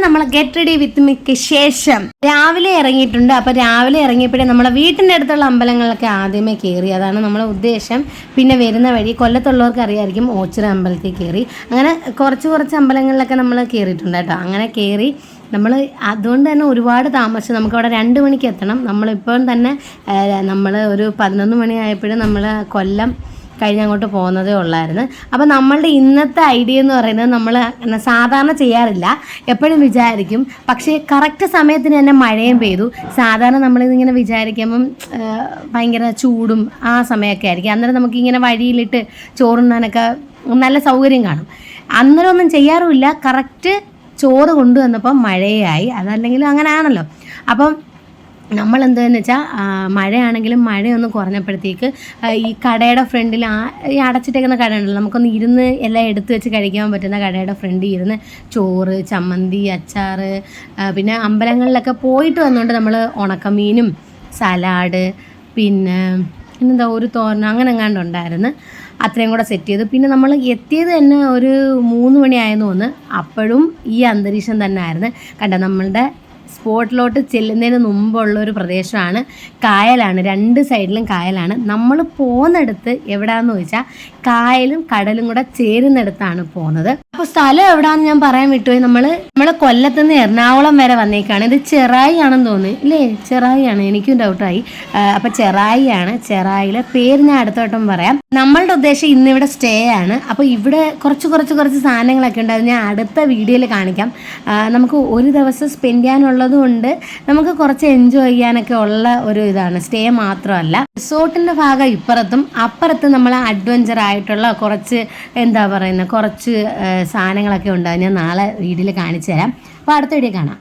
നമ്മൾ get ready with മിക്ക് ശേഷം രാവിലെ ഇറങ്ങിയിട്ടുണ്ട്. അപ്പോൾ രാവിലെ ഇറങ്ങിയപ്പോഴേ നമ്മളെ വീട്ടിൻ്റെ അടുത്തുള്ള അമ്പലങ്ങളിലൊക്കെ ആദ്യമേ കയറി. അതാണ് നമ്മളെ ഉദ്ദേശം. പിന്നെ വരുന്ന വഴി കൊല്ലത്തുള്ളവർക്ക് അറിയാമായിരിക്കും, ഓച്ചിറ അമ്പലത്തിൽ കയറി. അങ്ങനെ കുറച്ച് അമ്പലങ്ങളിലൊക്കെ നമ്മൾ കയറിയിട്ടുണ്ട് കേട്ടോ. അങ്ങനെ കയറി നമ്മൾ അതുകൊണ്ട് തന്നെ ഒരുപാട് താമസിച്ചു. നമുക്കവിടെ 2 മണിക്ക് എത്തണം. നമ്മളിപ്പോൾ തന്നെ നമ്മൾ ഒരു 11 മണിയായപ്പോഴും നമ്മൾ കൊല്ലം കഴിഞ്ഞങ്ങോട്ട് പോകുന്നതേ ഉള്ളായിരുന്നു. അപ്പോൾ നമ്മളുടെ ഇന്നത്തെ ഐഡിയ എന്ന് പറയുന്നത് നമ്മൾ സാധാരണ ചെയ്യാറില്ല. എപ്പോഴും വിചാരിക്കും, പക്ഷേ കറക്റ്റ് സമയത്തിന് തന്നെ മഴയും പെയ്തു. സാധാരണ നമ്മളിതിങ്ങനെ വിചാരിക്കുമ്പം ഭയങ്കര ചൂടും ആ സമയമൊക്കെ ആയിരിക്കും. അന്നേരം നമുക്കിങ്ങനെ വഴിയിലിട്ട് ചോറുണ്ണാനൊക്കെ നല്ല സൗകര്യം കാണും. അന്നേരം ഒന്നും ചെയ്യാറുമില്ല. കറക്റ്റ് ചോറ് കൊണ്ടുവന്നപ്പം മഴയായി. അതല്ലെങ്കിലും അങ്ങനെ ആണല്ലോ. അപ്പം നമ്മൾ എന്താണെന്ന് വെച്ചാൽ മഴയാണെങ്കിലും മഴയൊന്ന് കുറഞ്ഞപ്പോഴത്തേക്ക് ഈ കടയുടെ ഫ്രണ്ടിൽ ഈ അടച്ചിട്ടേക്കുന്ന കട ഉണ്ടല്ലോ, നമുക്കൊന്ന് ഇരുന്ന് എല്ലാം എടുത്ത് വെച്ച് കഴിക്കാൻ പറ്റുന്ന കടയുടെ ഫ്രണ്ടിൽ ഇരുന്ന് ചോറ്, ചമ്മന്തി, അച്ചാറ്, പിന്നെ അമ്പലങ്ങളിലൊക്കെ പോയിട്ട് വന്നുകൊണ്ട് നമ്മൾ ഉണക്കമീനും സലാഡ് പിന്നെ പിന്നെന്താ ഒരു തോരൻ അങ്ങനെ എങ്ങാണ്ടുണ്ടായിരുന്നു. അത്രയും കൂടെ സെറ്റ് ചെയ്തു. പിന്നെ നമ്മൾ എത്തിയത് തന്നെ ഒരു 3 മണിയായെന്ന് തോന്നുന്നു. അപ്പോഴും ഈ അന്തരീക്ഷം തന്നെ ആയിരുന്നു. കണ്ടോ, നമ്മളുടെ സ്പോട്ടിലോട്ട് ചെല്ലുന്നതിന് മുമ്പുള്ളൊരു പ്രദേശമാണ്. കായലാണ്, 2 സൈഡിലും കായലാണ്. നമ്മൾ പോകുന്നിടത്ത് എവിടെയാണെന്ന് ചോദിച്ചാൽ കായലും കടലും കൂടെ ചേരുന്നിടത്താണ് പോകുന്നത്. അപ്പോൾ സ്ഥലം എവിടെയാണെന്ന് ഞാൻ പറയാൻ വിട്ടുപോയി. നമ്മൾ കൊല്ലത്തുനിന്ന് എറണാകുളം വരെ വന്നേക്കാണ്. ഇത് ചെറായി ആണെന്ന് തോന്നി ഇല്ലേ? ചെറായി ആണ്, എനിക്കും ഡൗട്ടായി. അപ്പോൾ ചെറായി ആണ്. ചെറായിലെ പേര് ഞാൻ അടുത്ത വട്ടം പറയാം. നമ്മളുടെ ഉദ്ദേശം ഇന്നിവിടെ സ്റ്റേ ആണ്. അപ്പോൾ ഇവിടെ കുറച്ച് സാധനങ്ങളൊക്കെ ഉണ്ട്. അത് ഞാൻ അടുത്ത വീഡിയോയിൽ കാണിക്കാം. നമുക്ക് ഒരു ദിവസം സ്പെൻഡ് ചെയ്യാനുള്ളതുകൊണ്ട് നമുക്ക് കുറച്ച് എൻജോയ് ചെയ്യാനൊക്കെ ഉള്ള ഒരു ഇതാണ്. സ്റ്റേ മാത്രമല്ല, റിസോർട്ടിൻ്റെ ഭാഗം ഇപ്പുറത്തും അപ്പുറത്തും നമ്മൾ അഡ്വഞ്ചർ ആയിട്ടുള്ള കുറച്ച് കുറച്ച് സാധനങ്ങളൊക്കെ ഉണ്ട്. ഞാൻ നാളെ വീഡിയോയിൽ കാണിച്ചു തരാം. അപ്പോൾ അടുത്ത വീഡിയോ കാണാം.